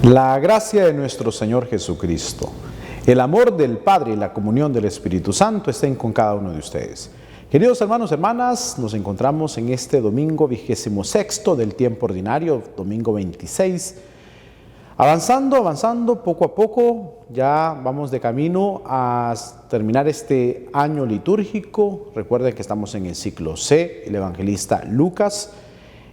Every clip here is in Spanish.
La gracia de nuestro Señor Jesucristo, el amor del Padre y la comunión del Espíritu Santo estén con cada uno de ustedes. Queridos hermanos y hermanas, nos encontramos en este domingo 26º del tiempo ordinario, domingo 26. Avanzando poco a poco, ya vamos de camino a terminar este año litúrgico. Recuerden que estamos en el ciclo C, el evangelista Lucas,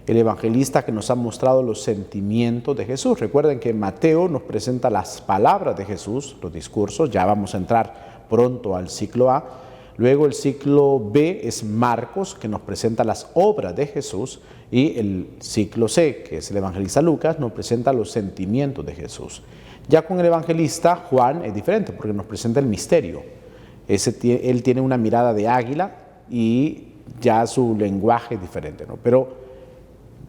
el evangelista que nos ha mostrado los sentimientos de Jesús. Recuerden que Mateo nos presenta las palabras de Jesús, los discursos. Ya vamos a entrar pronto al ciclo A. Luego el ciclo B es Marcos, que nos presenta las obras de Jesús. Y el ciclo C, que es el evangelista Lucas, nos presenta los sentimientos de Jesús. Ya con el evangelista Juan es diferente, porque nos presenta el misterio. Él tiene una mirada de águila y ya su lenguaje es diferente, ¿no? Pero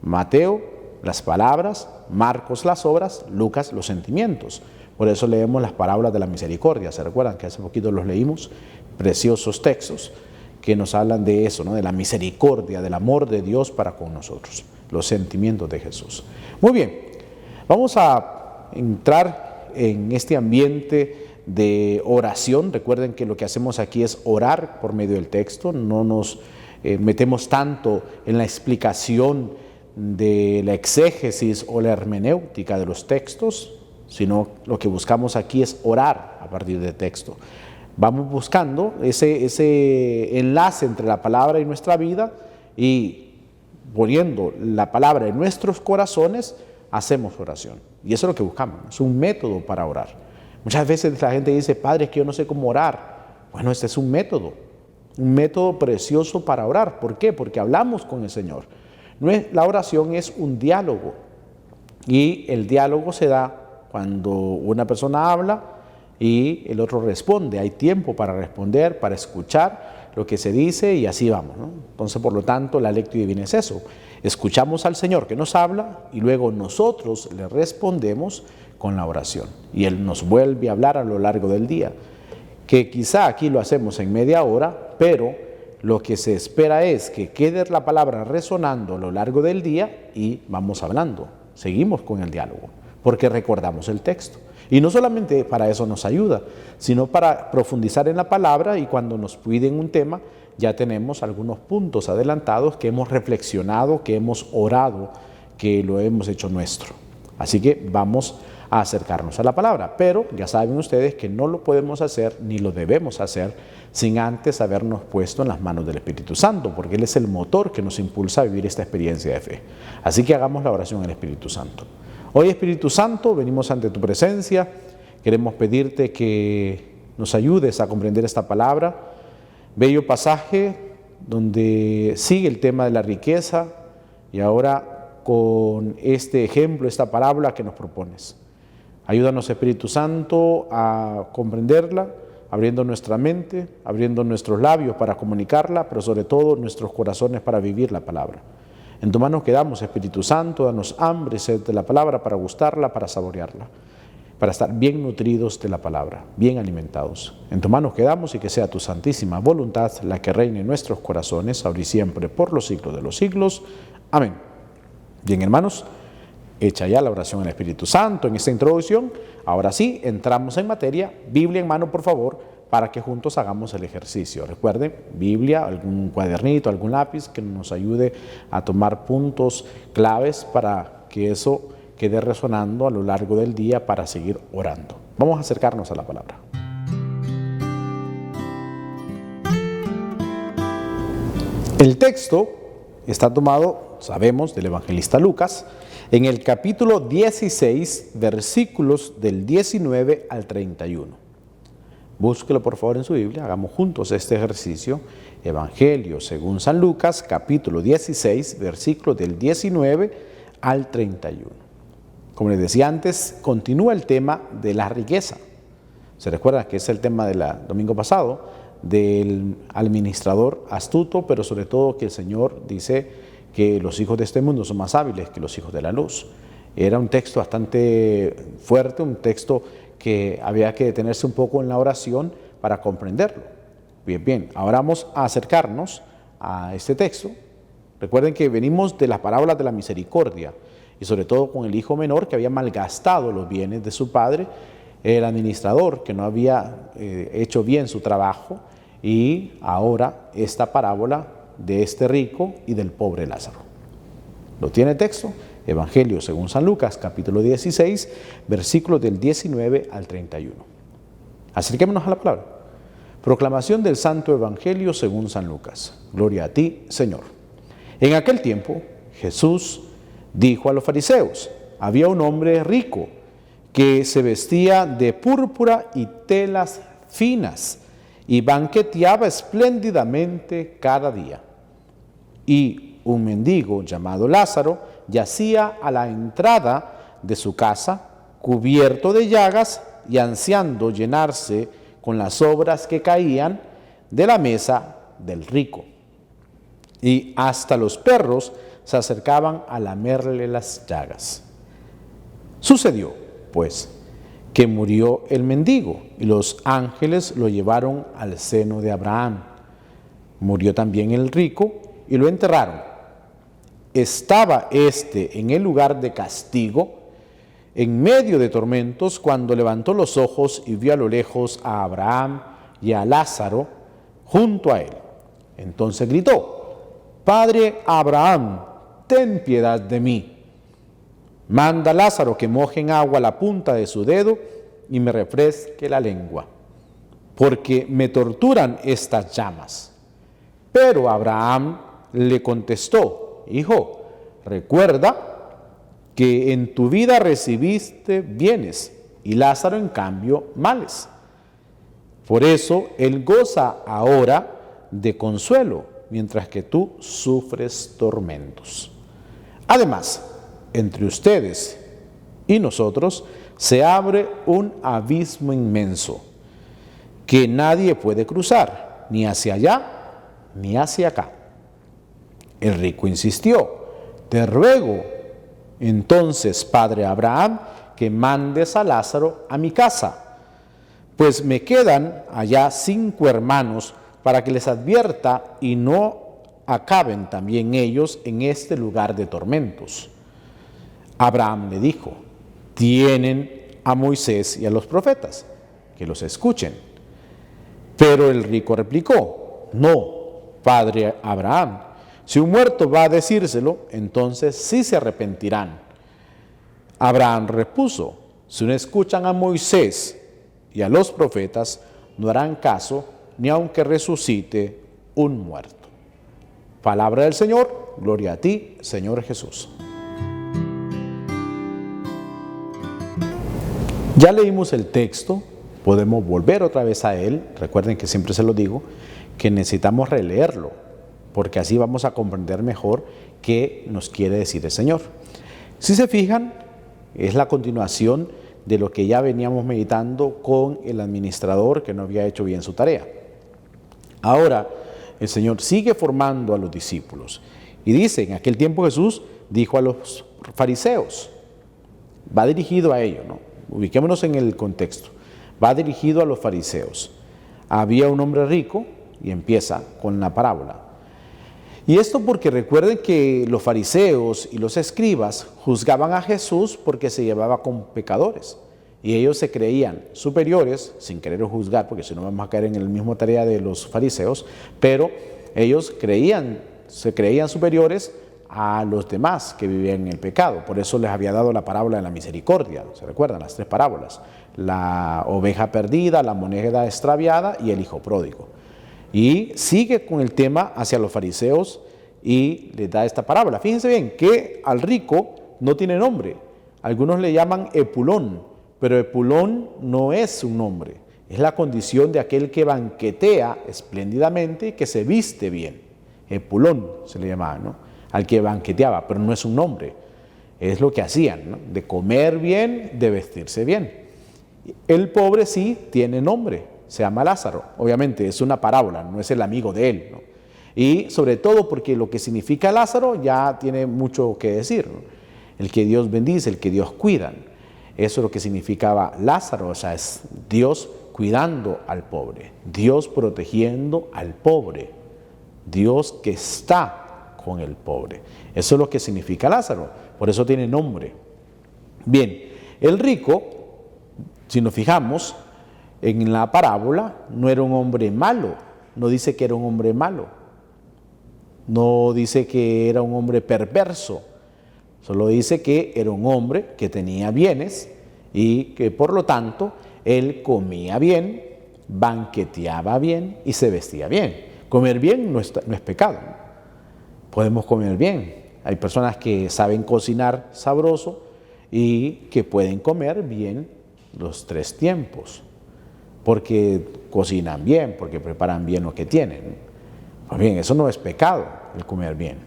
Mateo, las palabras; Marcos, las obras; Lucas, los sentimientos. Por eso leemos las parábolas de la misericordia. ¿Se recuerdan que hace poquito los leímos? Preciosos textos que nos hablan de eso, ¿no? De la misericordia, del amor de Dios para con nosotros, los sentimientos de Jesús. Muy bien, vamos a entrar en este ambiente de oración. Recuerden que lo que hacemos aquí es orar por medio del texto. No nos metemos tanto en la explicación de la exégesis o la hermenéutica de los textos, sino lo que buscamos aquí es orar a partir del texto. Vamos buscando ese enlace entre la palabra y nuestra vida, y poniendo la palabra en nuestros corazones, hacemos oración. Y eso es lo que buscamos, es un método para orar. Muchas veces la gente dice: Padre, es que yo no sé cómo orar. Bueno, este es un método precioso para orar. ¿Por qué? Porque hablamos con el Señor. La oración es un diálogo, y el diálogo se da cuando una persona habla y el otro responde. Hay tiempo para responder, para escuchar lo que se dice, y así vamos, ¿no? Entonces, por lo tanto, la lectio divina es eso. Escuchamos al Señor que nos habla y luego nosotros le respondemos con la oración. Y Él nos vuelve a hablar a lo largo del día, que quizá aquí lo hacemos en media hora, pero lo que se espera es que quede la palabra resonando a lo largo del día y vamos hablando. Seguimos con el diálogo, porque recordamos el texto. Y no solamente para eso nos ayuda, sino para profundizar en la palabra, y cuando nos piden un tema, ya tenemos algunos puntos adelantados que hemos reflexionado, que hemos orado, que lo hemos hecho nuestro. Así que vamos a acercarnos a la palabra, pero ya saben ustedes que no lo podemos hacer ni lo debemos hacer sin antes habernos puesto en las manos del Espíritu Santo, porque Él es el motor que nos impulsa a vivir esta experiencia de fe. Así que hagamos la oración al Espíritu Santo. Hoy, Espíritu Santo, venimos ante tu presencia. Queremos pedirte que nos ayudes a comprender esta palabra. Bello pasaje donde sigue el tema de la riqueza, y ahora con este ejemplo, esta parábola que nos propones. Ayúdanos, Espíritu Santo, a comprenderla, abriendo nuestra mente, abriendo nuestros labios para comunicarla, pero sobre todo nuestros corazones para vivir la palabra. En tu mano quedamos, Espíritu Santo. Danos hambre y sed de la palabra para gustarla, para saborearla, para estar bien nutridos de la palabra, bien alimentados. En tu mano quedamos, y que sea tu santísima voluntad la que reine en nuestros corazones, ahora y siempre, por los siglos de los siglos. Amén. Bien, hermanos, hecha ya la oración al Espíritu Santo en esta introducción, ahora sí, entramos en materia. Biblia en mano, por favor, para que juntos hagamos el ejercicio. Recuerden, Biblia, algún cuadernito, algún lápiz que nos ayude a tomar puntos claves para que eso quede resonando a lo largo del día para seguir orando. Vamos a acercarnos a la palabra. El texto está tomado, sabemos, del evangelista Lucas, en el capítulo 16, versículos del 19 al 31. Búsquelo por favor en su Biblia, hagamos juntos este ejercicio. Evangelio según San Lucas, capítulo 16, versículos del 19 al 31. Como les decía antes, continúa el tema de la riqueza. Se recuerda que es el tema del domingo pasado, del administrador astuto, pero sobre todo que el Señor dice que los hijos de este mundo son más hábiles que los hijos de la luz. Era un texto bastante fuerte, un texto que había que detenerse un poco en la oración para comprenderlo. Bien, ahora vamos a acercarnos a este texto. Recuerden que venimos de las parábolas de la misericordia, y sobre todo con el hijo menor que había malgastado los bienes de su padre, el administrador que no había hecho bien su trabajo, y ahora esta parábola de este rico y del pobre Lázaro. ¿Lo tiene el texto? Evangelio según San Lucas, capítulo 16, versículos del 19 al 31. Acerquémonos a la palabra. Proclamación del Santo Evangelio según San Lucas. Gloria a ti, Señor. En aquel tiempo, Jesús dijo a los fariseos: había un hombre rico que se vestía de púrpura y telas finas y banqueteaba espléndidamente cada día. Y un mendigo llamado Lázaro yacía a la entrada de su casa, cubierto de llagas y ansiando llenarse con las sobras que caían de la mesa del rico. Y hasta los perros se acercaban a lamerle las llagas. Sucedió, pues, que murió el mendigo y los ángeles lo llevaron al seno de Abraham. Murió también el rico y lo enterraron. Estaba éste en el lugar de castigo, en medio de tormentos, cuando levantó los ojos y vio a lo lejos a Abraham y a Lázaro junto a él. Entonces gritó: Padre Abraham, ten piedad de mí. Manda a Lázaro que moje en agua la punta de su dedo y me refresque la lengua, porque me torturan estas llamas. Pero Abraham le contestó: Hijo, recuerda que en tu vida recibiste bienes y Lázaro en cambio males. Por eso él goza ahora de consuelo, mientras que tú sufres tormentos. Además, entre ustedes y nosotros se abre un abismo inmenso que nadie puede cruzar, ni hacia allá ni hacia acá. El rico insistió: te ruego entonces, padre Abraham, que mandes a Lázaro a mi casa, pues me quedan allá 5 hermanos, para que les advierta y no acaben también ellos en este lugar de tormentos. Abraham le dijo: tienen a Moisés y a los profetas, que los escuchen. Pero el rico replicó: no, padre Abraham, si un muerto va a decírselo, entonces sí se arrepentirán. Abraham repuso: si no escuchan a Moisés y a los profetas, no harán caso ni aunque resucite un muerto. Palabra del Señor, gloria a ti, Señor Jesús. Ya leímos el texto, podemos volver otra vez a él. Recuerden que siempre se lo digo, que necesitamos releerlo, porque así vamos a comprender mejor qué nos quiere decir el Señor. Si se fijan, es la continuación de lo que ya veníamos meditando con el administrador que no había hecho bien su tarea. Ahora, el Señor sigue formando a los discípulos. Y dice: en aquel tiempo Jesús dijo a los fariseos. Va dirigido a ellos, ¿no? Ubiquémonos en el contexto. Va dirigido a los fariseos. Había un hombre rico, y empieza con la parábola. Y esto porque recuerden que los fariseos y los escribas juzgaban a Jesús porque se llevaba con pecadores. Y ellos se creían superiores, sin querer juzgar, porque si no vamos a caer en la misma tarea de los fariseos, pero ellos se creían superiores a los demás que vivían en el pecado. Por eso les había dado la parábola de la misericordia. ¿Se recuerdan? Las 3 parábolas. La oveja perdida, la moneda extraviada y el hijo pródigo. Y sigue con el tema hacia los fariseos y les da esta parábola. Fíjense bien que al rico no tiene nombre. Algunos le llaman Epulón, pero Epulón no es un nombre. Es la condición de aquel que banquetea espléndidamente y que se viste bien. Epulón se le llamaba, ¿no? Al que banqueteaba, pero no es un nombre. Es lo que hacían, ¿no? De comer bien, de vestirse bien. El pobre sí tiene nombre. Se llama Lázaro. Obviamente es una parábola, no es el amigo de él, ¿no? Y sobre todo porque lo que significa Lázaro ya tiene mucho que decir, ¿no? El que Dios bendice, el que Dios cuida. Eso es lo que significaba Lázaro, o sea, es Dios cuidando al pobre, Dios protegiendo al pobre, Dios que está con el pobre. Eso es lo que significa Lázaro. por eso tiene nombre. Bien, el rico, si nos fijamos en la parábola, no era un hombre malo, no dice que era un hombre malo, no dice que era un hombre perverso, solo dice que era un hombre que tenía bienes y que por lo tanto él comía bien, banqueteaba bien y se vestía bien. Comer bien no es pecado, podemos comer bien. Hay personas que saben cocinar sabroso y que pueden comer bien los 3 tiempos, porque cocinan bien, porque preparan bien lo que tienen. Pues bien, eso no es pecado, el comer bien.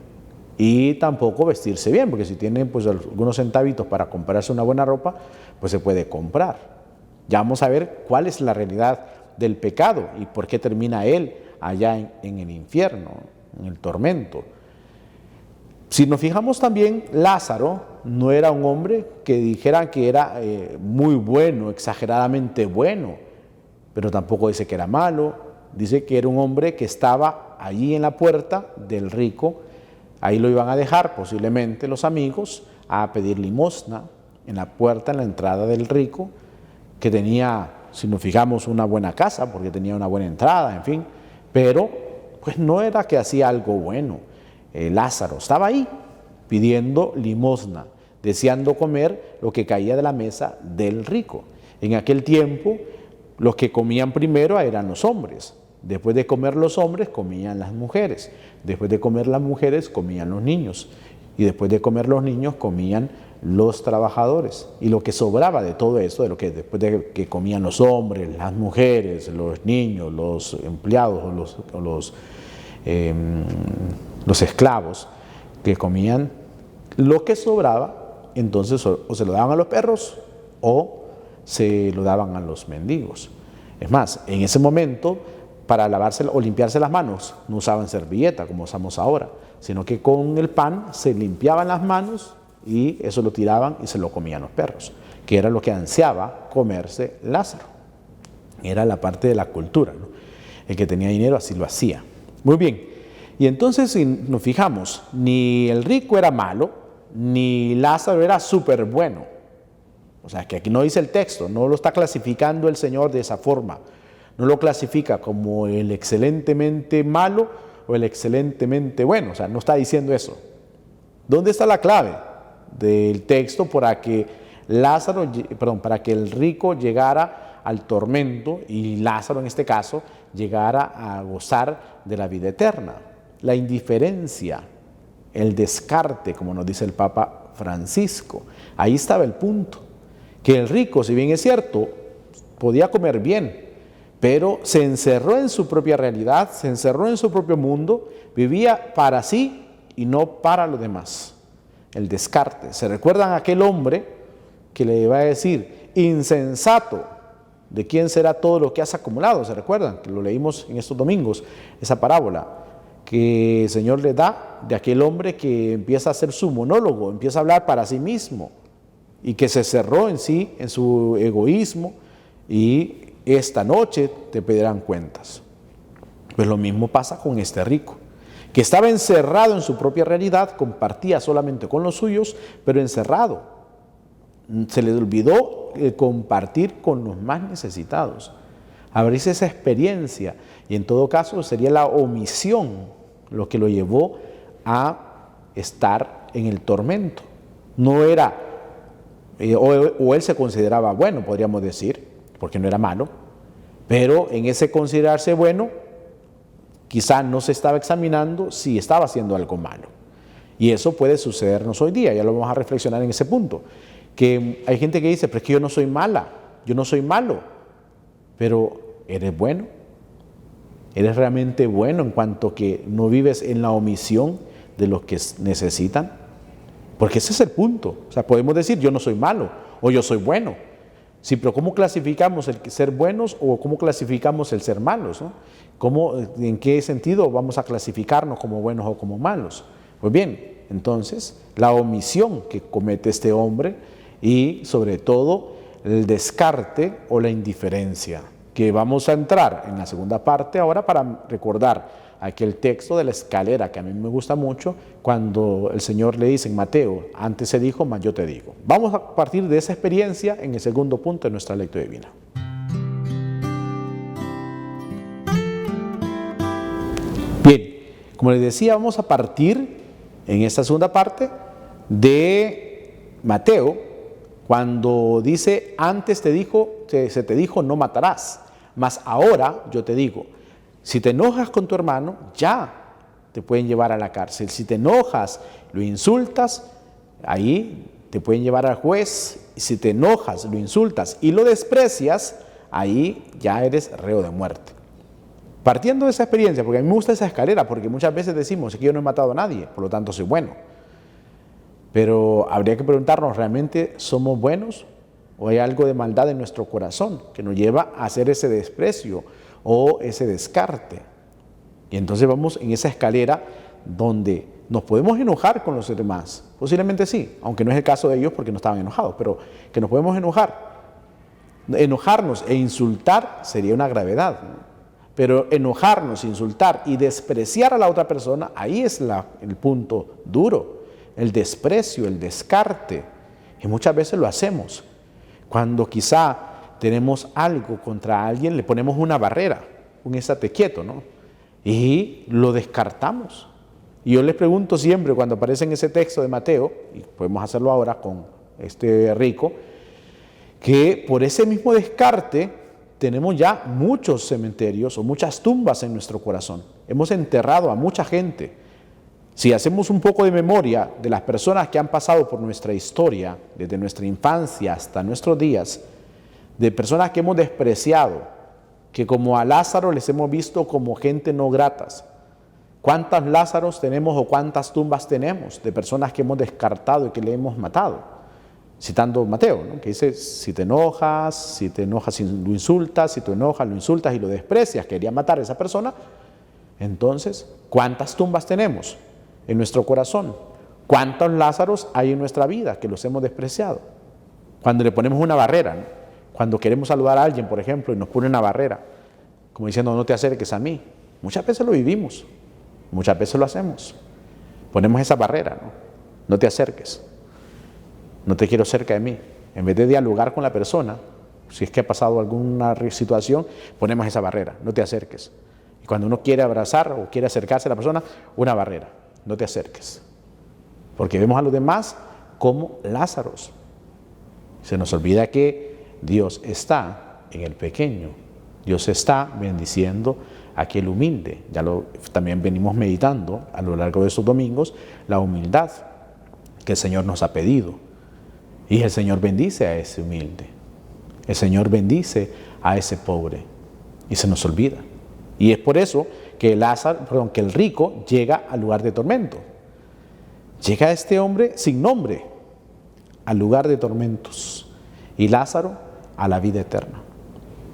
Y tampoco vestirse bien, porque si tienen pues algunos centavitos para comprarse una buena ropa, pues se puede comprar. Ya vamos a ver cuál es la realidad del pecado y por qué termina él allá en el infierno, en el tormento. Si nos fijamos también, Lázaro no era un hombre que dijera que era muy bueno, exageradamente bueno, pero tampoco dice que era malo. Dice que era un hombre que estaba allí en la puerta del rico, ahí lo iban a dejar posiblemente los amigos a pedir limosna en la puerta, en la entrada del rico, que tenía, si nos fijamos, una buena casa, porque tenía una buena entrada, en fin, pero pues no era que hacía algo bueno. Lázaro estaba ahí pidiendo limosna, deseando comer lo que caía de la mesa del rico. En aquel tiempo, los que comían primero eran los hombres. Después de comer los hombres, comían las mujeres. Después de comer las mujeres, comían los niños. Y después de comer los niños, comían los trabajadores. Y lo que sobraba de todo esto, de lo que después de que comían los hombres, las mujeres, los niños, los empleados o los esclavos que comían, lo que sobraba, entonces o se lo daban a los perros o se lo daban a los mendigos. Es más, en ese momento, para lavarse o limpiarse las manos, no usaban servilleta como usamos ahora, sino que con el pan se limpiaban las manos y eso lo tiraban y se lo comían los perros, que era lo que ansiaba comerse Lázaro. Era la parte de la cultura, ¿no? El que tenía dinero así lo hacía. Muy bien, y entonces si nos fijamos, ni el rico era malo, ni Lázaro era súper bueno. O sea, que aquí no dice el texto, no lo está clasificando el Señor de esa forma. No lo clasifica como el excelentemente malo o el excelentemente bueno. O sea, no está diciendo eso. ¿Dónde está la clave del texto para que para que el rico llegara al tormento y Lázaro en este caso llegara a gozar de la vida eterna? La indiferencia, el descarte, como nos dice el Papa Francisco. Ahí estaba el punto. Que el rico, si bien es cierto, podía comer bien, pero se encerró en su propia realidad, se encerró en su propio mundo, vivía para sí y no para los demás. El descarte. ¿Se recuerdan a aquel hombre que le iba a decir, insensato, de quién será todo lo que has acumulado? ¿Se recuerdan? Que lo leímos en estos domingos, esa parábola que el Señor le da de aquel hombre que empieza a hacer su monólogo, empieza a hablar para sí mismo y que se cerró en sí, en su egoísmo, y esta noche te pedirán cuentas. Pues lo mismo pasa con este rico, que estaba encerrado en su propia realidad, compartía solamente con los suyos, pero encerrado. Se le olvidó compartir con los más necesitados, abrirse esa experiencia, y en todo caso sería la omisión lo que lo llevó a estar en el tormento. No era, o él se consideraba bueno, podríamos decir, porque no era malo, pero en ese considerarse bueno, quizá no se estaba examinando si estaba haciendo algo malo. Y eso puede sucedernos hoy día, ya lo vamos a reflexionar en ese punto, que hay gente que dice, pero es que yo no soy mala, yo no soy malo, pero ¿eres bueno? ¿Eres realmente bueno en cuanto que no vives en la omisión de los que necesitan? Porque ese es el punto. O sea, podemos decir yo no soy malo o yo soy bueno. Sí, pero ¿cómo clasificamos el ser buenos o cómo clasificamos el ser malos, ¿no? ¿En qué sentido vamos a clasificarnos como buenos o como malos? Pues bien, entonces la omisión que comete este hombre y sobre todo el descarte o la indiferencia, que vamos a entrar en la segunda parte ahora para recordar aquel texto de la escalera que a mí me gusta mucho, cuando el Señor le dice en Mateo, antes se dijo, mas yo te digo. Vamos a partir de esa experiencia en el segundo punto de nuestra lectura divina. Bien, como les decía, vamos a partir en esta segunda parte de Mateo, cuando dice, antes se te dijo, no matarás, mas ahora yo te digo, si te enojas con tu hermano, ya te pueden llevar a la cárcel. Si te enojas, lo insultas, ahí te pueden llevar al juez. Si te enojas, lo insultas y lo desprecias, ahí ya eres reo de muerte. Partiendo de esa experiencia, porque a mí me gusta esa escalera, porque muchas veces decimos que yo no he matado a nadie, por lo tanto soy bueno. Pero habría que preguntarnos, ¿realmente somos buenos? ¿O hay algo de maldad en nuestro corazón que nos lleva a hacer ese desprecio o ese descarte? Y entonces vamos en esa escalera donde nos podemos enojar con los demás. Posiblemente sí, aunque no es el caso de ellos porque no estaban enojados, pero que nos podemos enojar. Enojarnos e insultar sería una gravedad, ¿no? Pero enojarnos, insultar y despreciar a la otra persona, ahí es el punto duro, el desprecio, el descarte. Y muchas veces lo hacemos. Cuando quizá tenemos algo contra alguien, le ponemos una barrera, un estate quieto, ¿no? Y lo descartamos. Y yo les pregunto siempre, cuando aparece en ese texto de Mateo, y podemos hacerlo ahora con este rico, que por ese mismo descarte tenemos ya muchos cementerios o muchas tumbas en nuestro corazón. Hemos enterrado a mucha gente. Si hacemos un poco de memoria de las personas que han pasado por nuestra historia, desde nuestra infancia hasta nuestros días, de personas que hemos despreciado, que como a Lázaro les hemos visto como gente no gratas. ¿Cuántos Lázaros tenemos o cuántas tumbas tenemos de personas que hemos descartado y que le hemos matado? Citando Mateo, ¿no? Que dice, si te enojas y lo insultas, si te enojas, lo insultas y lo desprecias, quería matar a esa persona, entonces, ¿cuántas tumbas tenemos en nuestro corazón? ¿Cuántos Lázaros hay en nuestra vida que los hemos despreciado? Cuando le ponemos una barrera, ¿no? Cuando queremos saludar a alguien, por ejemplo, y nos pone una barrera, como diciendo, no te acerques a mí. Muchas veces lo vivimos, muchas veces lo hacemos. Ponemos esa barrera, ¿no? No te acerques. No te quiero cerca de mí. En vez de dialogar con la persona, si es que ha pasado alguna situación, ponemos esa barrera, no te acerques. Y cuando uno quiere abrazar o quiere acercarse a la persona, una barrera, no te acerques. Porque vemos a los demás como Lázaros. Se nos olvida que Dios está en el pequeño. Dios está bendiciendo a aquel humilde. También venimos meditando a lo largo de estos domingos la humildad que el Señor nos ha pedido. Y el Señor bendice a ese humilde. El Señor bendice a ese pobre. Y se nos olvida. Y es por eso que el rico llega al lugar de tormento. Llega este hombre sin nombre al lugar de tormentos. Y Lázaro a la vida eterna.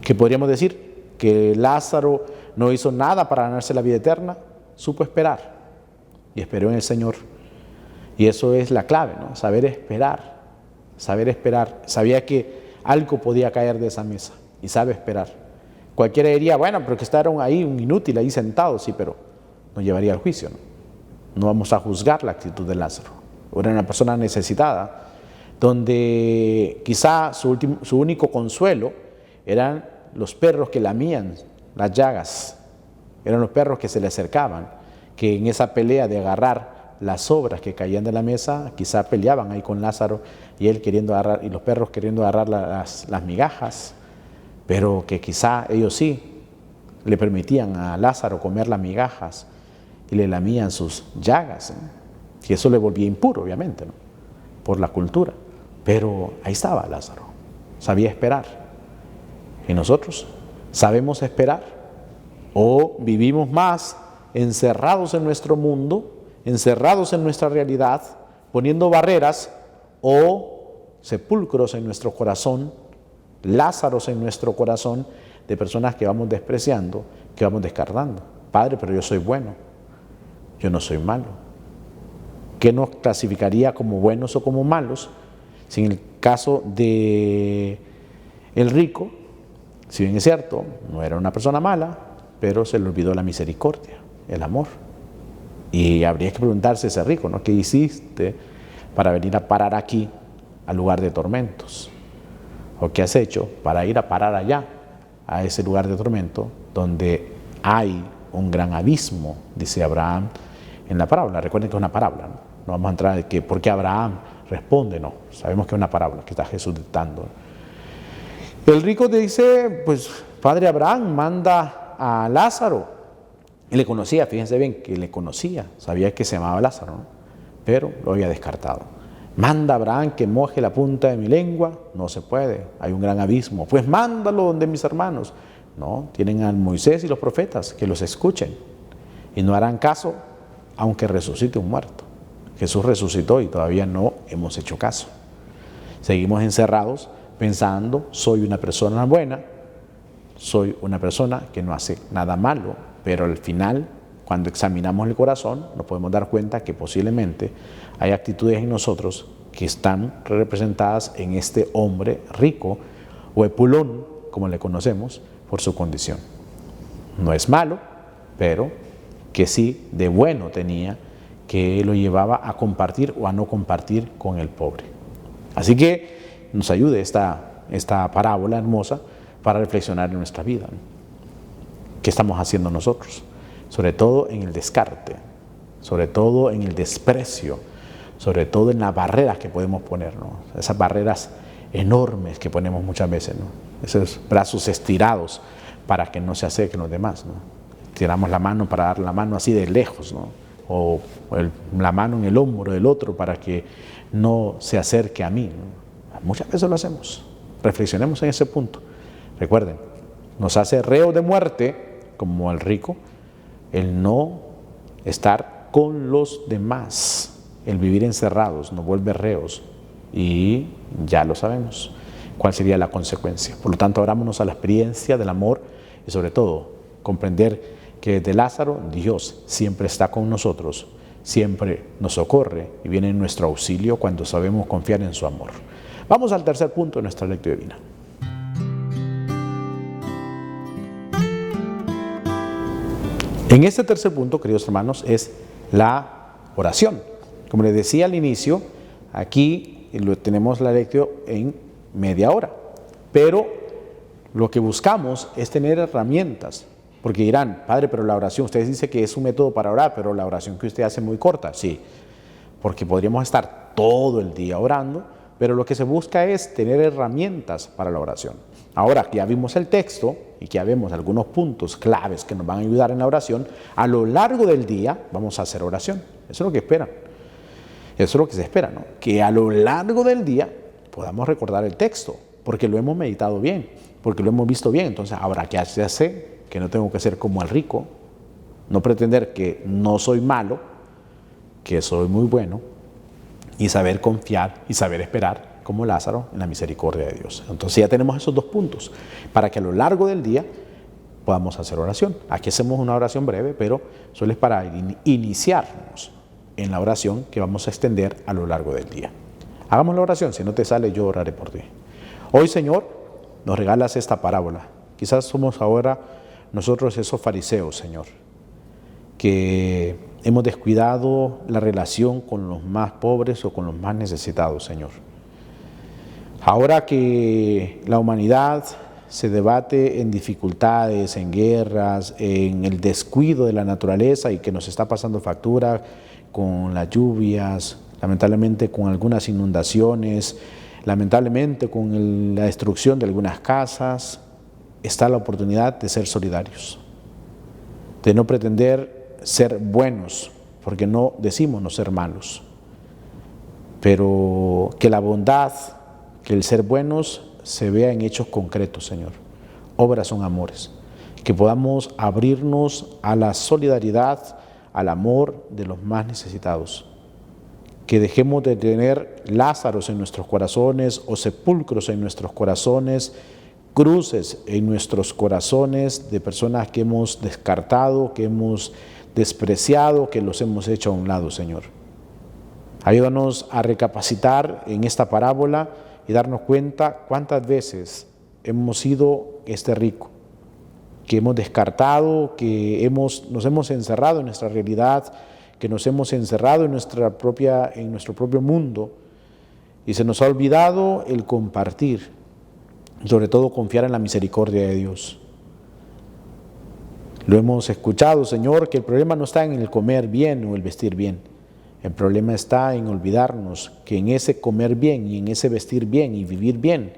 ¿Qué podríamos decir? Que Lázaro no hizo nada para ganarse la vida eterna. Supo esperar. Y esperó en el Señor. Y eso es la clave, ¿no? Saber esperar. Saber esperar. Sabía que algo podía caer de esa mesa y sabe esperar. Cualquiera diría, bueno, pero que estaron ahí un inútil ahí sentado, sí, pero nos llevaría al juicio, ¿no? No vamos a juzgar la actitud de Lázaro. Era una persona necesitada, donde quizá su único consuelo eran los perros que lamían las llagas, eran los perros que se le acercaban, que en esa pelea de agarrar las sobras que caían de la mesa, quizá peleaban ahí con Lázaro y él queriendo agarrar, y los perros queriendo agarrar las migajas, pero que quizá ellos sí le permitían a Lázaro comer las migajas y le lamían sus llagas, ¿eh? Y eso le volvía impuro, obviamente, ¿no? Por la cultura. Pero ahí estaba Lázaro, sabía esperar. ¿Y nosotros sabemos esperar? ¿O vivimos más encerrados en nuestro mundo, encerrados en nuestra realidad, poniendo barreras o sepulcros en nuestro corazón, Lázaros en nuestro corazón, de personas que vamos despreciando, que vamos descartando? Padre, pero yo soy bueno, yo no soy malo. ¿Qué nos clasificaría como buenos o como malos? Si en el caso de el rico, si bien es cierto, no era una persona mala, pero se le olvidó la misericordia. el amor. Y habría que preguntarse a ese rico, ¿no? ¿Qué hiciste para venir a parar aquí al lugar de tormentos? ¿O qué has hecho para ir a parar allá, a ese lugar de tormento donde hay un gran abismo? Dice Abraham en la parábola. Recuerden que es una parábola, ¿no? No vamos a entrar en que por qué Abraham responde, no. Sabemos que es una parábola que está Jesús dictando. El rico dice, pues padre Abraham, manda a Lázaro. Y le conocía, fíjense bien, que le conocía, sabía que se llamaba Lázaro, ¿no? Pero lo había descartado. Manda a Abraham que moje la punta de mi lengua, no se puede, hay un gran abismo. Pues mándalo donde mis hermanos. No, tienen a Moisés y los profetas, que los escuchen. Y no harán caso, aunque resucite un muerto. Jesús resucitó y todavía no hemos hecho caso. Seguimos encerrados pensando, soy una persona buena, soy una persona que no hace nada malo, pero al final, cuando examinamos el corazón, nos podemos dar cuenta que posiblemente hay actitudes en nosotros que están representadas en este hombre rico o epulón, como le conocemos, por su condición. No es malo, pero que sí de bueno tenía, que lo llevaba a compartir o a no compartir con el pobre. Así que nos ayude esta parábola hermosa para reflexionar en nuestra vida, ¿no? ¿Qué estamos haciendo nosotros? Sobre todo en el descarte, sobre todo en el desprecio, sobre todo en las barreras que podemos poner, ¿no? Esas barreras enormes que ponemos muchas veces, ¿no? Esos brazos estirados para que no se acerquen los demás, ¿no? Tiramos la mano para dar la mano así de lejos, ¿no? O la mano en el hombro del otro para que no se acerque a mí, ¿no? Muchas veces lo hacemos. Reflexionemos en ese punto. Recuerden, nos hace reos de muerte, como el rico, el no estar con los demás, el vivir encerrados, nos vuelve reos y ya lo sabemos cuál sería la consecuencia. Por lo tanto, abrámonos a la experiencia del amor y sobre todo comprender que desde Lázaro Dios siempre está con nosotros, siempre nos socorre y viene en nuestro auxilio cuando sabemos confiar en su amor. Vamos al tercer punto de nuestra lectura divina. En este tercer punto, queridos hermanos, es la oración. Como les decía al inicio, aquí tenemos la lectura en media hora, pero lo que buscamos es tener herramientas, porque dirán, padre, pero la oración, usted dice que es un método para orar, pero la oración que usted hace es muy corta. Sí, porque podríamos estar todo el día orando, pero lo que se busca es tener herramientas para la oración. Ahora que ya vimos el texto y que ya vemos algunos puntos claves que nos van a ayudar en la oración, a lo largo del día vamos a hacer oración. Eso es lo que esperan. Eso es lo que se espera, ¿no? Que a lo largo del día podamos recordar el texto, porque lo hemos meditado bien, porque lo hemos visto bien. Entonces, ahora que ya sé que no tengo que ser como el rico, no pretender que no soy malo, que soy muy bueno, y saber confiar y saber esperar como Lázaro en la misericordia de Dios. Entonces ya tenemos esos dos puntos para que a lo largo del día podamos hacer oración. Aquí hacemos una oración breve, pero solo es para iniciarnos en la oración que vamos a extender a lo largo del día. Hagamos la oración, si no te sale yo oraré por ti. Hoy, Señor, nos regalas esta parábola. Quizás somos ahora nosotros esos fariseos, Señor, que hemos descuidado la relación con los más pobres o con los más necesitados, Señor. Ahora que la humanidad se debate en dificultades, en guerras, en el descuido de la naturaleza y que nos está pasando factura con las lluvias, lamentablemente con algunas inundaciones, lamentablemente con la destrucción de algunas casas, está la oportunidad de ser solidarios, de no pretender ser buenos, porque no decimos no ser malos, pero que la bondad, que el ser buenos se vea en hechos concretos, Señor. Obras son amores. Que podamos abrirnos a la solidaridad, al amor de los más necesitados. Que dejemos de tener Lázaros en nuestros corazones o sepulcros en nuestros corazones, cruces en nuestros corazones de personas que hemos descartado, que hemos despreciado, que los hemos hecho a un lado, Señor. Ayúdanos a recapacitar en esta parábola y darnos cuenta cuántas veces hemos sido este rico, que hemos descartado, que nos hemos encerrado en nuestra realidad, que nos hemos encerrado en nuestro propio mundo y se nos ha olvidado el compartir, sobre todo confiar en la misericordia de Dios. Lo hemos escuchado, Señor, que el problema no está en el comer bien o el vestir bien. El problema está en olvidarnos que en ese comer bien y en ese vestir bien y vivir bien,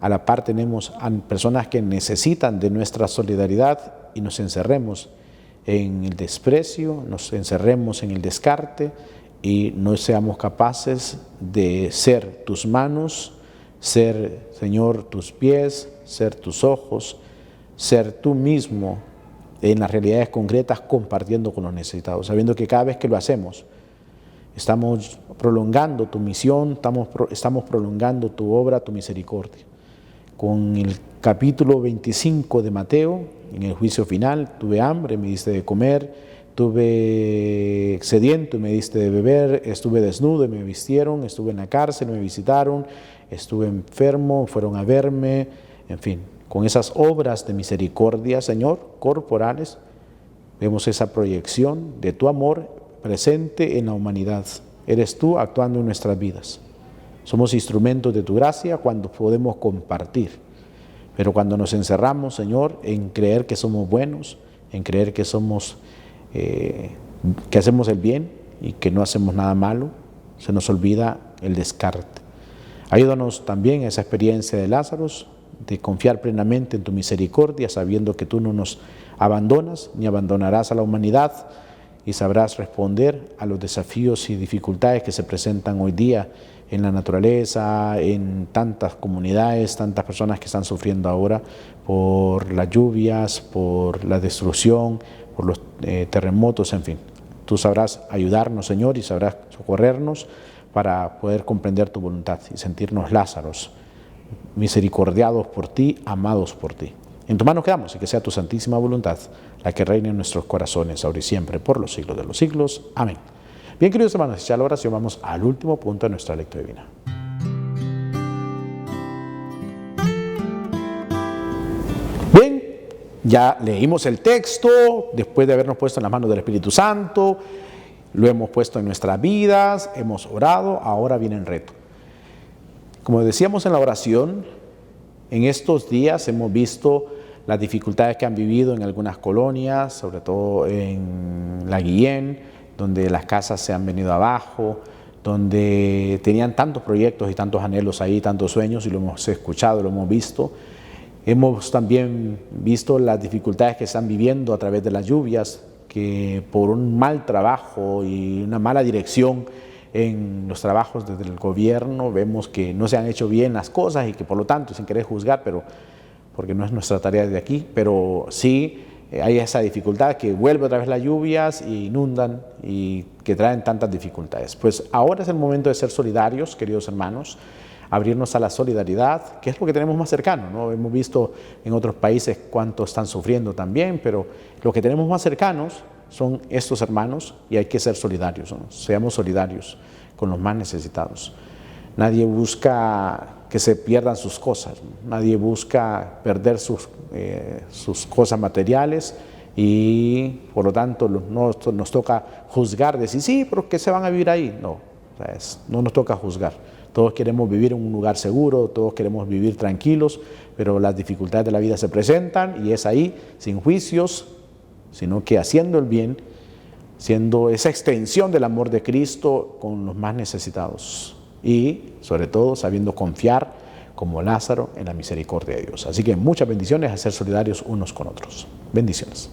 a la par tenemos a personas que necesitan de nuestra solidaridad y nos encerremos en el desprecio, nos encerremos en el descarte y no seamos capaces de ser tus manos, ser, Señor, tus pies, ser tus ojos, ser tú mismo en las realidades concretas compartiendo con los necesitados, sabiendo que cada vez que lo hacemos estamos prolongando tu misión, estamos prolongando tu obra, tu misericordia. Con el capítulo 25 de Mateo, en el juicio final, tuve hambre, me diste de comer, tuve sediento y me diste de beber, estuve desnudo y me vistieron, estuve en la cárcel y me visitaron, estuve enfermo, fueron a verme, en fin. Con esas obras de misericordia, Señor, corporales, vemos esa proyección de tu amor presente en la humanidad. Eres tú actuando en nuestras vidas. Somos instrumentos de tu gracia cuando podemos compartir. Pero cuando nos encerramos, Señor, en creer que somos buenos, en creer que que hacemos el bien y que no hacemos nada malo, se nos olvida el descarte. Ayúdanos también a esa experiencia de Lázaro, de confiar plenamente en tu misericordia, sabiendo que tú no nos abandonas ni abandonarás a la humanidad y sabrás responder a los desafíos y dificultades que se presentan hoy día en la naturaleza, en tantas comunidades, tantas personas que están sufriendo ahora por las lluvias, por la destrucción, por los terremotos, en fin. Tú sabrás ayudarnos, Señor, y sabrás socorrernos para poder comprender tu voluntad y sentirnos Lázaros, misericordiados por ti, amados por ti. En tu mano quedamos y que sea tu santísima voluntad la que reine en nuestros corazones, ahora y siempre, por los siglos de los siglos. Amén. Bien, queridos hermanos, ya la oración, vamos al último punto de nuestra lectura divina. Bien, ya leímos el texto, después de habernos puesto en las manos del Espíritu Santo, lo hemos puesto en nuestras vidas, hemos orado, ahora viene el reto. Como decíamos en la oración, en estos días hemos visto las dificultades que han vivido en algunas colonias, sobre todo en La Guillén, donde las casas se han venido abajo, donde tenían tantos proyectos y tantos anhelos ahí, tantos sueños, y lo hemos escuchado, lo hemos visto. Hemos también visto las dificultades que están viviendo a través de las lluvias, que por un mal trabajo y una mala dirección en los trabajos desde el gobierno, vemos que no se han hecho bien las cosas y que por lo tanto, sin querer juzgar, pero porque no es nuestra tarea desde aquí, pero sí hay esa dificultad que vuelve otra vez las lluvias e inundan y que traen tantas dificultades. Pues ahora es el momento de ser solidarios, queridos hermanos, abrirnos a la solidaridad, que es lo que tenemos más cercano, ¿no? Hemos visto en otros países cuánto están sufriendo también, pero lo que tenemos más cercanos son estos hermanos y hay que ser solidarios, ¿no? Seamos solidarios con los más necesitados. Nadie busca que se pierdan sus cosas, ¿no? Nadie busca perder sus cosas materiales y por lo tanto no nos toca juzgar, decir sí, pero ¿qué se van a vivir ahí? No, no nos toca juzgar. Todos queremos vivir en un lugar seguro, todos queremos vivir tranquilos, pero las dificultades de la vida se presentan y es ahí, sin juicios, sino que haciendo el bien, siendo esa extensión del amor de Cristo con los más necesitados y sobre todo sabiendo confiar como Lázaro en la misericordia de Dios. Así que muchas bendiciones a ser solidarios unos con otros. Bendiciones.